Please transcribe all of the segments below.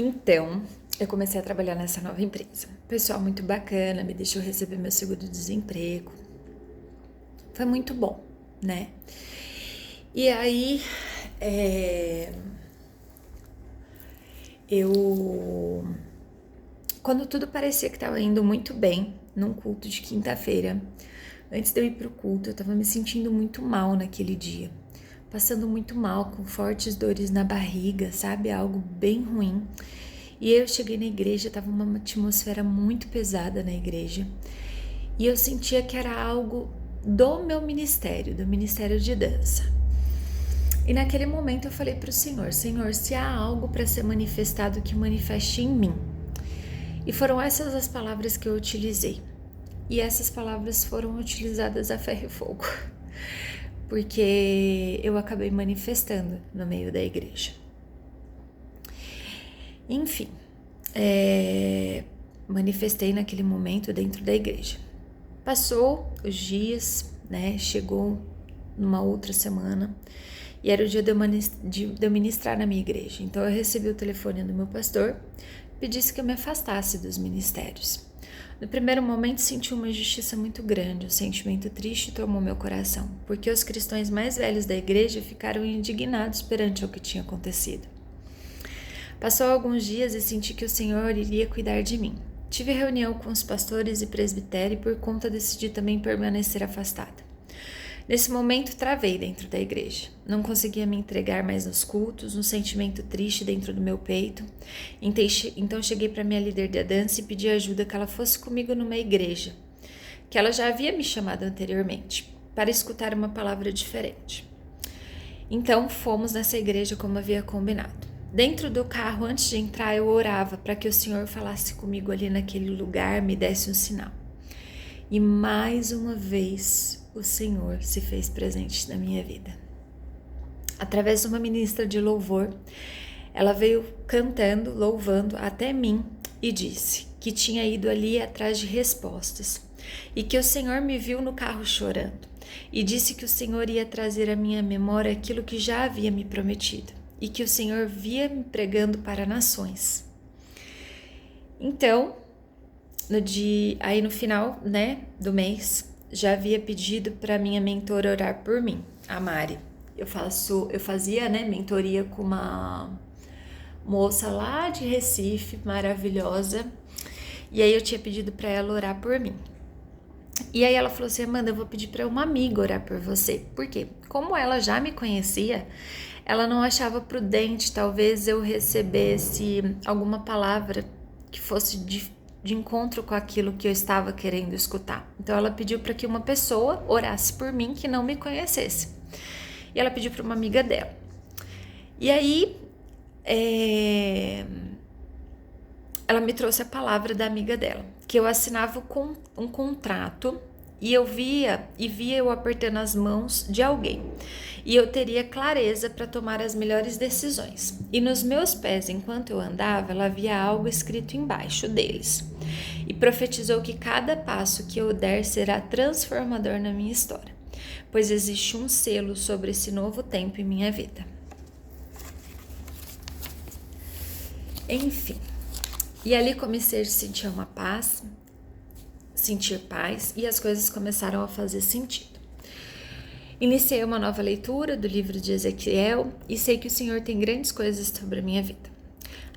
Então, eu comecei a trabalhar nessa nova empresa. Pessoal muito bacana, me deixou receber meu seguro-desemprego. Foi muito bom, né? E aí, é, eu... Quando tudo parecia que estava indo muito bem, num culto de quinta-feira, antes de eu ir pro culto, eu estava me sentindo muito mal naquele dia. Passando muito mal, com fortes dores na barriga, sabe? Algo bem ruim. E eu cheguei na igreja, tava uma atmosfera muito pesada na igreja. E eu sentia que era algo do meu ministério, do ministério de dança. E naquele momento eu falei para o Senhor: Senhor, se há algo para ser manifestado, que manifeste em mim. E foram essas as palavras que eu utilizei. E essas palavras foram utilizadas a ferro e fogo, porque eu acabei manifestando no meio da igreja. Enfim, manifestei naquele momento dentro da igreja. Passou os dias, né? Chegou numa outra semana e era o dia de eu ministrar na minha igreja. Então eu recebi o telefone do meu pastor, pedisse que eu me afastasse dos ministérios. No primeiro momento senti uma injustiça muito grande, um sentimento triste tomou meu coração, porque os cristãos mais velhos da igreja ficaram indignados perante o que tinha acontecido. Passou alguns dias e senti que o Senhor iria cuidar de mim. Tive reunião com os pastores e presbitério e por conta decidi também permanecer afastada. Nesse momento travei dentro da igreja. Não conseguia me entregar mais nos cultos, um sentimento triste dentro do meu peito. Então cheguei para minha líder de dança e pedi ajuda que ela fosse comigo numa igreja, que ela já havia me chamado anteriormente, para escutar uma palavra diferente. Então fomos nessa igreja como havia combinado. Dentro do carro, antes de entrar, eu orava para que o Senhor falasse comigo ali naquele lugar, me desse um sinal. E mais uma vez, o Senhor se fez presente na minha vida. Através de uma ministra de louvor, ela veio cantando, louvando até mim e disse que tinha ido ali atrás de respostas e que o Senhor me viu no carro chorando e disse que o Senhor ia trazer à minha memória aquilo que já havia me prometido e que o Senhor via me pregando para nações. Então, aí no final, né, do mês, já havia pedido para minha mentora orar por mim, a Mari. Eu fazia, né, mentoria com uma moça lá de Recife, maravilhosa. E aí eu tinha pedido para ela orar por mim. E aí ela falou assim: Amanda, eu vou pedir para uma amiga orar por você. Por quê? Como ela já me conhecia, ela não achava prudente talvez eu recebesse alguma palavra que fosse de encontro com aquilo que eu estava querendo escutar. Então ela pediu para que uma pessoa orasse por mim que não me conhecesse. E ela pediu para uma amiga dela. E aí ela me trouxe a palavra da amiga dela, que eu assinava um contrato e eu via eu apertando as mãos de alguém. E eu teria clareza para tomar as melhores decisões. E nos meus pés, enquanto eu andava, ela havia algo escrito embaixo deles. E profetizou que cada passo que eu der será transformador na minha história, pois existe um selo sobre esse novo tempo em minha vida. Enfim, e ali comecei a sentir uma paz, sentir paz, e as coisas começaram a fazer sentido. Iniciei uma nova leitura do livro de Ezequiel e sei que o Senhor tem grandes coisas sobre a minha vida.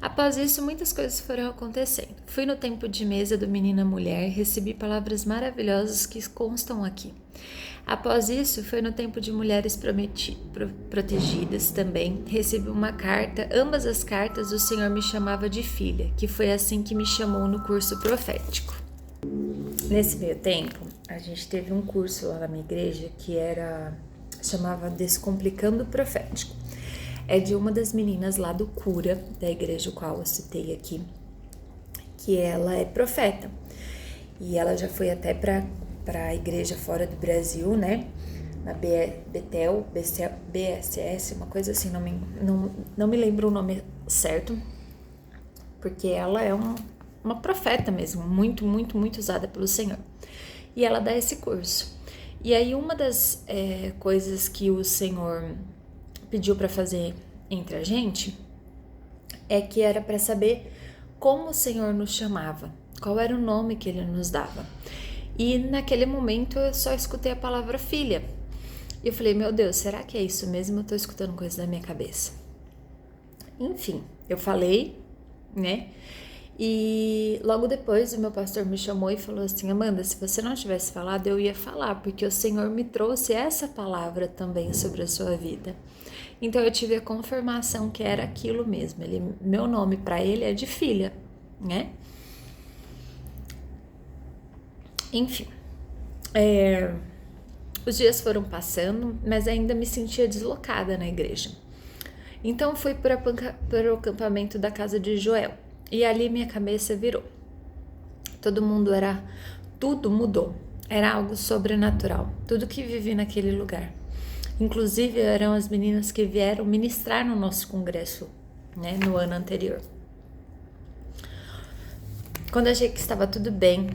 Após isso, muitas coisas foram acontecendo. Fui no tempo de mesa do Menina Mulher, recebi palavras maravilhosas que constam aqui. Após isso, foi no tempo de Mulheres Protegidas também, recebi uma carta, ambas as cartas o Senhor me chamava de filha, que foi assim que me chamou no curso profético. Nesse meio tempo, a gente teve um curso lá na minha igreja que chamava Descomplicando o Profético. É de uma das meninas lá do Cura, da igreja o qual eu citei aqui, que ela é profeta. E ela já foi até para a igreja fora do Brasil, né? Na Betel, BSS, uma coisa assim, não me lembro o nome certo, porque ela é uma profeta mesmo, muito, muito, muito usada pelo Senhor. E ela dá esse curso. E aí uma das coisas que o Senhor pediu para fazer entre a gente é que era para saber como o Senhor nos chamava, qual era o nome que Ele nos dava. E naquele momento eu só escutei a palavra filha. E eu falei, meu Deus, será que é isso mesmo? Eu tô escutando coisas na minha cabeça. Enfim, eu falei, né? E logo depois o meu pastor me chamou e falou assim, Amanda, se você não tivesse falado, eu ia falar, porque o Senhor me trouxe essa palavra também sobre a sua vida. Então eu tive a confirmação que era aquilo mesmo. Meu nome para ele é de filha, né? Enfim, os dias foram passando, mas ainda me sentia deslocada na igreja. Então fui para o acampamento da casa de Joel e ali minha cabeça virou. Tudo mudou. Era algo sobrenatural. Tudo que vivi naquele lugar. Inclusive eram as meninas que vieram ministrar no nosso congresso, né, no ano anterior. Quando eu achei que estava tudo bem,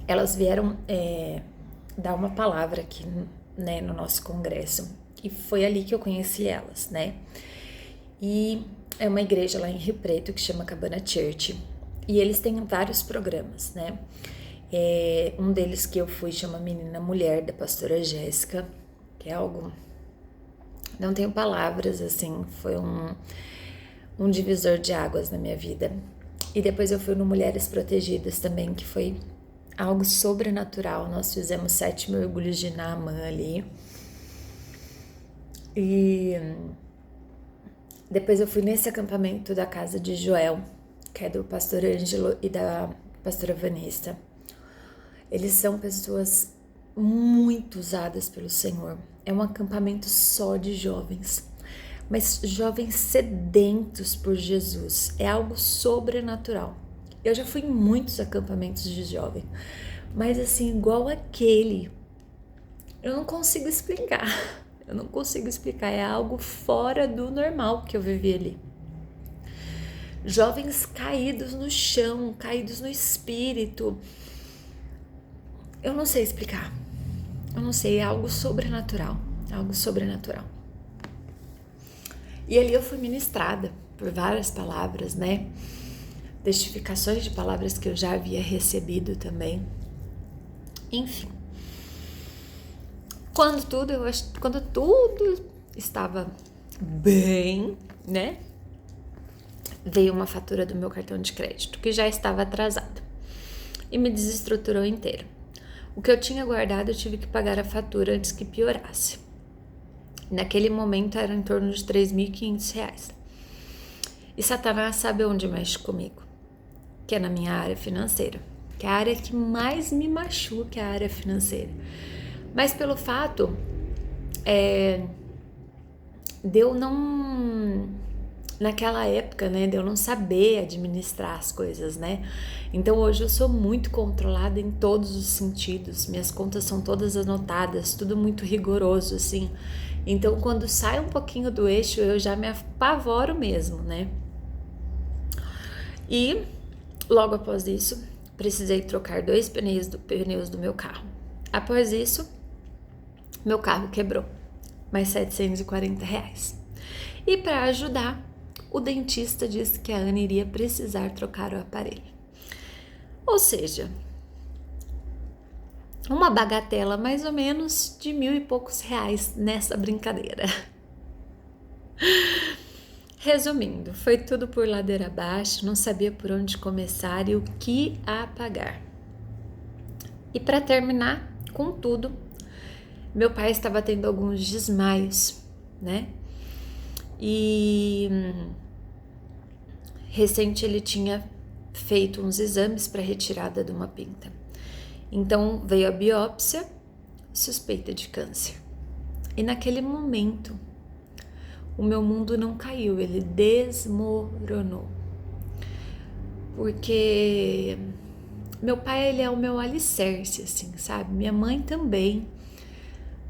elas vieram dar uma palavra aqui, né, no nosso congresso. E foi ali que eu conheci elas, né? E é uma igreja lá em Rio Preto que chama Cabana Church. E eles têm vários programas, né? Um deles que eu fui chama Menina Mulher, da pastora Jéssica, que é algo... Não tenho palavras, assim, foi um divisor de águas na minha vida. E depois eu fui no Mulheres Protegidas também, que foi algo sobrenatural. Nós fizemos 7 mergulhos de Naamã ali. E depois eu fui nesse acampamento da casa de Joel, que é do pastor Ângelo e da pastora Vanessa. Eles são pessoas muito usadas pelo Senhor. É um acampamento só de jovens, mas jovens sedentos por Jesus. É algo sobrenatural. Eu já fui em muitos acampamentos de jovem, mas assim, igual aquele, eu não consigo explicar. Eu não consigo explicar, é algo fora do normal que eu vivi ali. Jovens caídos no chão, caídos no espírito. Eu não sei explicar. Eu não sei, é algo sobrenatural. Algo sobrenatural. E ali eu fui ministrada por várias palavras, né? Testificações de palavras que eu já havia recebido também. Enfim. Quando tudo estava bem, né? Veio uma fatura do meu cartão de crédito, que já estava atrasada. E me desestruturou inteira. O que eu tinha guardado, eu tive que pagar a fatura antes que piorasse. Naquele momento, era em torno de R$3.500. E Satanás sabe onde mexe comigo, que é na minha área financeira, que é a área que mais me machuca, é a área financeira. Mas pelo fato de eu não, naquela época, né, de eu não saber administrar as coisas, né? Então hoje eu sou muito controlada em todos os sentidos, minhas contas são todas anotadas, tudo muito rigoroso, assim. Então quando sai um pouquinho do eixo, eu já me apavoro mesmo, né? E logo após isso, precisei trocar 2 pneus do meu carro. Após isso, meu carro quebrou, mais R$740. E para ajudar, o dentista disse que a Ana iria precisar trocar o aparelho. Ou seja, uma bagatela mais ou menos de R$1.000 e poucos nessa brincadeira. Resumindo, foi tudo por ladeira abaixo, não sabia por onde começar e o que apagar. E para terminar com tudo, meu pai estava tendo alguns desmaios, né? E recente ele tinha feito uns exames para retirada de uma pinta. Então veio a biópsia, suspeita de câncer. E naquele momento, o meu mundo não caiu, ele desmoronou. Porque meu pai, ele é o meu alicerce, assim, sabe? Minha mãe também.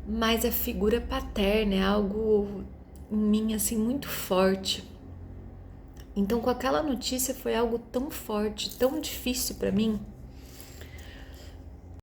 Mas a figura paterna é algo em mim, assim, muito forte. Então, com aquela notícia foi algo tão forte, tão difícil para mim,